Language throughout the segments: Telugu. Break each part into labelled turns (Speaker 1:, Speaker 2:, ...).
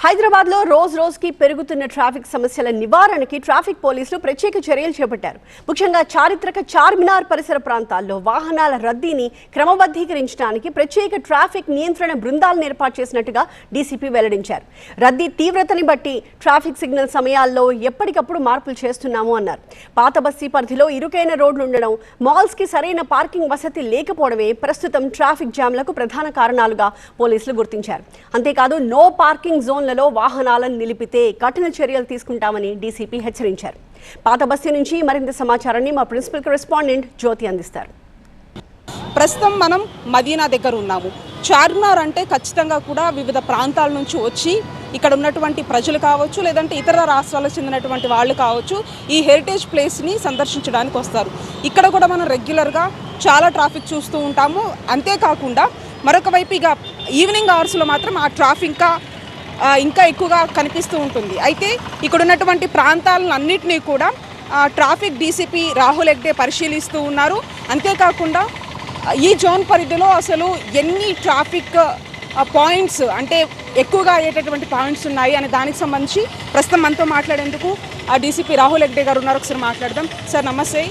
Speaker 1: హైదరాబాద్ లో రోజుకి పెరుగుతున్న ట్రాఫిక్ సమస్యల నివారణకి ట్రాఫిక్ పోలీసులు ప్రత్యేక చర్యలు చేపట్టారు. ముఖ్యంగా చారిత్రక చార్మినార్ పరిసర ప్రాంతాల్లో వాహనాల రద్దీని క్రమబద్ధీకరించడానికి ప్రత్యేక ట్రాఫిక్ నియంత్రణ బృందాలను ఏర్పాటు చేసినట్టుగా డీసీపీ వెల్లడించారు. రద్దీ తీవ్రతని బట్టి ట్రాఫిక్ సిగ్నల్ సమయాల్లో ఎప్పటికప్పుడు మార్పులు చేస్తున్నాము అన్నారు. పాత బస్తీ పరిధిలో ఇరుకైన రోడ్లు ఉండడం, మాల్స్ కి సరైన పార్కింగ్ వసతి లేకపోవడమే ప్రస్తుతం ట్రాఫిక్ జామ్లకు ప్రధాన కారణాలుగా పోలీసులు గుర్తించారు. అంతేకాదు నో పార్కింగ్ జోన్ వాహనాలను నిలిపితే కఠిన చర్యలు తీసుకుంటామని డీసీపీ హెచ్చరించారు. పాత బస్తీ నుంచి మరింత సమాచారాన్ని మా ప్రిన్సిపల్ కరెస్పాండెంట్ జ్యోతి అందిస్తారు.
Speaker 2: ప్రస్తుతం మనం మదీనా దగ్గర ఉన్నాము. చార్మినార్ అంటే ఖచ్చితంగా కూడా వివిధ ప్రాంతాల నుంచి వచ్చి ఇక్కడ ఉన్నటువంటి ప్రజలు కావచ్చు, లేదంటే ఇతర రాష్ట్రాలకు చెందినటువంటి వాళ్ళు కావచ్చు, ఈ హెరిటేజ్ ప్లేస్ని సందర్శించడానికి వస్తారు. ఇక్కడ కూడా మనం రెగ్యులర్గా చాలా ట్రాఫిక్ చూస్తూ ఉంటాము. అంతేకాకుండా మరొక వైపు ఇక ఈవినింగ్ అవర్స్లో మాత్రం ఆ ట్రాఫిక్ ఇంకా ఎక్కువగా కనిపిస్తూ ఉంటుంది. అయితే ఇక్కడ ఉన్నటువంటి ప్రాంతాలన్నింటినీ కూడా ట్రాఫిక్ డీసీపీ రాహుల్ హెగ్డే పరిశీలిస్తూ ఉన్నారు. అంతేకాకుండా ఈ జోన్ పరిధిలో అసలు ఎన్ని ట్రాఫిక్ పాయింట్స్ అంటే ఎక్కువగా అయ్యేటటువంటి పాయింట్స్ ఉన్నాయి అనే దానికి సంబంధించి ప్రస్తుతం మనతో మాట్లాడేందుకు డీసీపీ రాహుల్ హెగ్డే గారు ఉన్నారు. ఒకసారి మాట్లాడదాం. సార్ నమస్తే.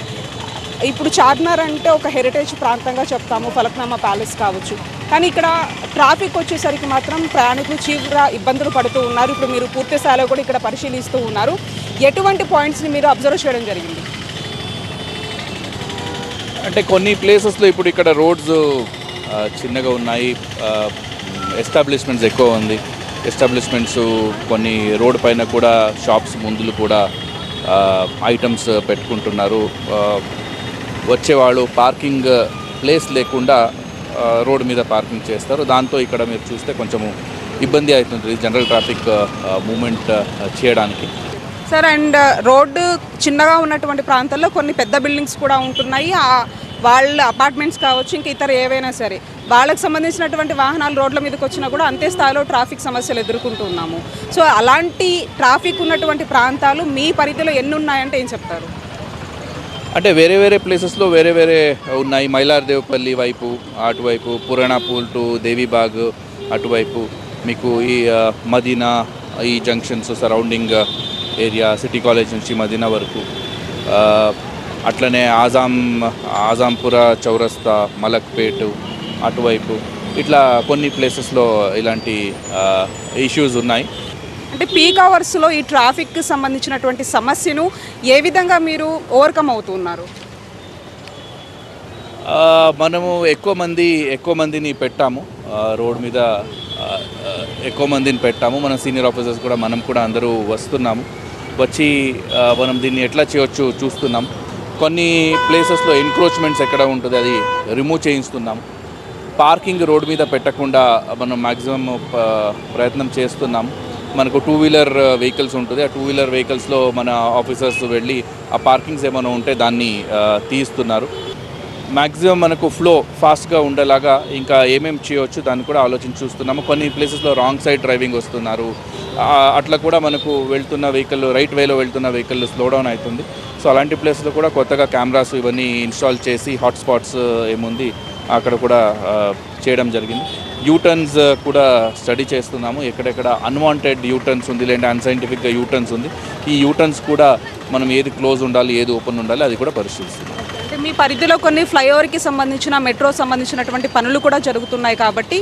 Speaker 2: ఇప్పుడు చార్మినార్ అంటే ఒక హెరిటేజ్ ప్రాంతంగా చెప్తాము, ఫలక్నామా ప్యాలెస్ కావచ్చు, కానీ ఇక్కడ ట్రాఫిక్ వచ్చేసరికి మాత్రం ప్రయాణికులు తీవ్ర ఇబ్బందులు పడుతూ ఉన్నారు. ఇప్పుడు మీరు పూర్తి స్థాయిలో కూడా ఇక్కడ పరిశీలిస్తూ ఉన్నారు. ఎటువంటి పాయింట్స్ని మీరు అబ్జర్వ్ చేయడం జరిగింది?
Speaker 3: అంటే కొన్ని ప్లేసెస్లో ఇప్పుడు ఇక్కడ రోడ్స్ చిన్నగా ఉన్నాయి, ఎస్టాబ్లిష్మెంట్స్ ఎక్కువ ఉంది. ఎస్టాబ్లిష్మెంట్స్ కొన్ని రోడ్ పైన కూడా షాప్స్ ముందులు కూడా ఐటమ్స్ పెట్టుకుంటున్నారు. వచ్చేవాళ్ళు పార్కింగ్ ప్లేస్ లేకుండా రోడ్ మీద పార్కింగ్ చేస్తారు. దాంతో ఇక్కడ మీరు చూస్తే కొంచెము ఇబ్బంది అవుతుంది జనరల్ ట్రాఫిక్ మూమెంట్ చేయడానికి.
Speaker 2: సార్, అండ్ రోడ్డు చిన్నగా ఉన్నటువంటి ప్రాంతాల్లో కొన్ని పెద్ద బిల్డింగ్స్ కూడా ఉంటున్నాయి. వాళ్ళ అపార్ట్మెంట్స్ కావచ్చు, ఇంకా ఇతర ఏవైనా సరే వాళ్ళకి సంబంధించినటువంటి వాహనాలు రోడ్ల మీదకి వచ్చినా కూడా అంతే స్థాయిలో ట్రాఫిక్ సమస్యలు ఎదుర్కొంటున్నాము. సో అలాంటి ట్రాఫిక్ ఉన్నటువంటి ప్రాంతాలు మీ పరిధిలో ఎన్ని ఉన్నాయంటే ఏం చెప్తారు?
Speaker 3: అంటే వేరే వేరే ప్లేసెస్లో వేరే వేరే ఉన్నాయి. మైలార్దేవపల్లి వైపు అటువైపు, పురాణాపూల్ టు దేవీబాగ్ అటువైపు, మీకు ఈ మదీనా ఈ junctions surrounding area, city college నుంచి మదీనా వరకు, అట్లనే ఆజాంపుర చౌరస్తా, మలక్పేట్ అటువైపు, ఇట్లా కొన్ని ప్లేసెస్లో ఇలాంటి ఇష్యూస్ ఉన్నాయి.
Speaker 2: అంటే పీక్ అవర్స్లో ఈ ట్రాఫిక్కి సంబంధించినటువంటి సమస్యను ఏ విధంగా మీరు ఓవర్కమ్ అవుతున్నారు?
Speaker 3: మనము ఎక్కువ మందిని పెట్టాము రోడ్ మీద, ఎక్కువ మందిని పెట్టాము. మన సీనియర్ ఆఫీసర్స్ కూడా మనం కూడా అందరూ వస్తున్నాము. వచ్చి మనం దీన్ని ఎట్లా చేయొచ్చు చూస్తున్నాం. కొన్ని ప్లేసెస్లో ఎన్క్రోచ్మెంట్స్ ఎక్కడ ఉంటుంది అది రిమూవ్ చేయిస్తున్నాం. పార్కింగ్ రోడ్ మీద పెట్టకుండా మనం మ్యాక్సిమం ప్రయత్నం చేస్తున్నాం. మనకు 2 వీలర్ వెహికల్స్ ఉంటుంది. ఆ 2 వీలర్ వెహికల్స్లో మన ఆఫీసర్స్ వెళ్ళి ఆ పార్కింగ్స్ ఏమైనా ఉంటే దాన్ని తీస్తున్నారు. మ్యాక్సిమం మనకు ఫ్లో ఫాస్ట్గా ఉండేలాగా ఇంకా ఏమేమి చేయవచ్చు దాన్ని కూడా ఆలోచించి చూస్తున్నాము. కొన్ని ప్లేసెస్లో రాంగ్ సైడ్ డ్రైవింగ్ వస్తున్నారు. అట్లా కూడా మనకు వెళ్తున్న వెహికల్ రైట్ వేలో వెళ్తున్న వెహికల్ స్లో డౌన్ అవుతుంది. సో అలాంటి ప్లేస్లో కూడా కొత్తగా కెమెరాస్ ఇవన్నీ ఇన్స్టాల్ చేసి హాట్స్పాట్స్ ఏముంది అక్కడ కూడా చేయడం జరిగింది. యూటర్న్స్ కూడా స్టడీ చేస్తున్నాము. ఎక్కడెక్కడ అన్వాంటెడ్ యూటర్న్స్ ఉంది, లేదంటే అన్సైంటిఫిక్గా యూటర్న్స్ ఉంది, ఈ యూటర్న్స్ కూడా మనం ఏది క్లోజ్ ఉండాలి, ఏది ఓపెన్ ఉండాలి అది కూడా పరిశీలిస్తున్నాం.
Speaker 2: అంటే మీ పరిధిలో కొన్ని ఫ్లైఓవర్కి సంబంధించిన, మెట్రో సంబంధించినటువంటి పనులు కూడా జరుగుతున్నాయి కాబట్టి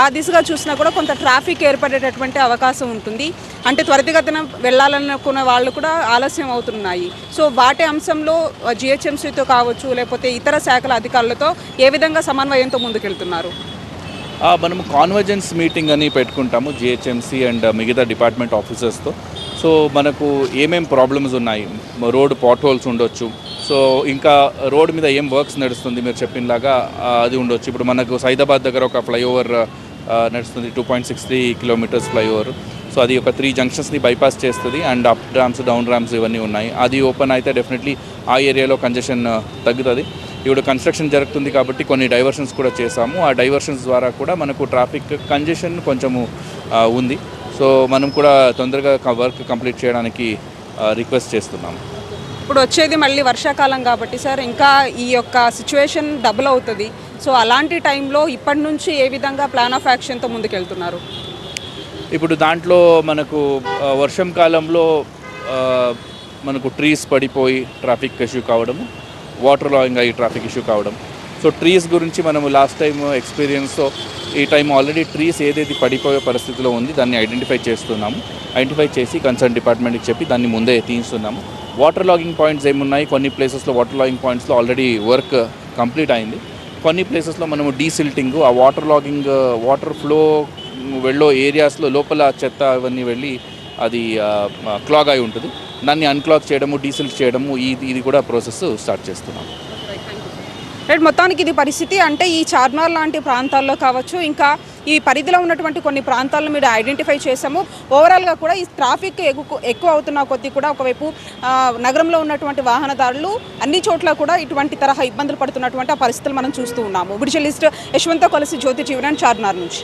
Speaker 2: ఆ దిశగా చూసినా కూడా కొంత ట్రాఫిక్ ఏర్పడేటటువంటి అవకాశం ఉంటుంది. అంటే త్వరితగతిన వెళ్ళాలనుకునే వాళ్ళు కూడా ఆలస్యం అవుతున్నాయి. సో వాటి అంశంలో జిహెచ్ఎంసీతో కావచ్చు, లేకపోతే ఇతర శాఖల అధికారులతో ఏ విధంగా సమన్వయంతో ముందుకెళ్తున్నారు?
Speaker 3: మనము కాన్వర్జెన్స్ మీటింగ్ అని పెట్టుకుంటాము జిహెచ్ఎంసీ అండ్ మిగతా డిపార్ట్మెంట్ ఆఫీసర్స్తో. సో మనకు ఏమేం ప్రాబ్లమ్స్ ఉన్నాయి, రోడ్ పాట్ హోల్స్ ఉండొచ్చు, సో ఇంకా రోడ్ మీద ఏం వర్క్స్ నడుస్తుంది మీరు చెప్పినలాగా అది ఉండొచ్చు. ఇప్పుడు మనకు సైదాబాద్ దగ్గర ఒక ఫ్లైఓవర్ నడుస్తుంది, 2.63 కిలోమీటర్స్ ఫ్లైఓవర్. సో అది ఒక 3 జంక్షన్స్ని బైపాస్ చేస్తుంది and up ramps, down ramps ఇవన్నీ ఉన్నాయి. అది ఓపెన్ అయితే డెఫినెట్లీ ఆ ఏరియాలో కంజెషన్ తగ్గుతుంది. ఇప్పుడు కన్స్ట్రక్షన్ జరుగుతుంది కాబట్టి కొన్ని డైవర్షన్స్ కూడా చేసాము. ఆ డైవర్షన్స్ ద్వారా కూడా మనకు ట్రాఫిక్ కంజెషన్ కొంచెము ఉంది. సో మనం కూడా తొందరగా వర్క్ కంప్లీట్ చేయడానికి రిక్వెస్ట్ చేస్తున్నాము.
Speaker 2: ఇప్పుడు వచ్చేది మళ్ళీ వర్షాకాలం కాబట్టి సార్, ఇంకా ఈ యొక్క సిచ్యువేషన్ డబుల్ అవుతుంది. సో అలాంటి టైంలో ఇప్పటి నుంచి ఏ విధంగా ప్లాన్ ఆఫ్ యాక్షన్తో ముందుకెళ్తున్నారు?
Speaker 3: ఇప్పుడు దాంట్లో మనకు వర్షం కాలంలో మనకు ట్రీస్ పడిపోయి ట్రాఫిక్ ఇష్యూ కావడము, వాటర్ లాగింగ్ అయ్యి ట్రాఫిక్ ఇష్యూ కావడం. సో ట్రీస్ గురించి మనము లాస్ట్ టైం ఎక్స్పీరియన్స్తో ఈ టైం ఆల్రెడీ ట్రీస్ ఏదేది పడిపోయే పరిస్థితిలో ఉంది దాన్ని ఐడెంటిఫై చేసి కన్సర్న్ డిపార్ట్మెంట్కి చెప్పి దాన్ని ముందే తీస్తున్నాము. వాటర్ లాగింగ్ పాయింట్స్ ఏమున్నాయి, కొన్ని ప్లేసెస్లో వాటర్ లాగింగ్ పాయింట్స్లో ఆల్రెడీ వర్క్ కంప్లీట్ అయింది. కొన్ని ప్లేసెస్లో మనము డీసిల్టింగ్, ఆ వాటర్ ఫ్లో వెళ్ళో ఏరియాస్లో లోపల చెత్త అవన్నీ వెళ్ళి అది క్లాగ్ అయి ఉంటుంది. దాన్ని అన్క్లాగ్ చేయడము, డీసిల్ట్ చేయడము, ఇది కూడా ప్రాసెస్ స్టార్ట్ చేస్తున్నాము.
Speaker 2: రైట్, మొత్తానికి ఇది పరిస్థితి. అంటే ఈ చార్మినార్ లాంటి ప్రాంతాల్లో కావచ్చు, ఇంకా ఈ పరిధిలో ఉన్నటువంటి కొన్ని ప్రాంతాలను మీరు ఐడెంటిఫై చేసాము. ఓవరాల్గా కూడా ఈ ట్రాఫిక్ ఎక్కువ అవుతున్న కొద్దీ కూడా ఒకవైపు నగరంలో ఉన్నటువంటి వాహనదారులు అన్ని చోట్ల కూడా ఇటువంటి తరహా ఇబ్బందులు పడుతున్నటువంటి ఆ పరిస్థితులు మనం చూస్తూ ఉన్నాము. వీడియో జర్నలిస్ట్ యశ్వంత్తో కలిసి జ్యోతి జీవన్ చార్మినార్ నుంచి.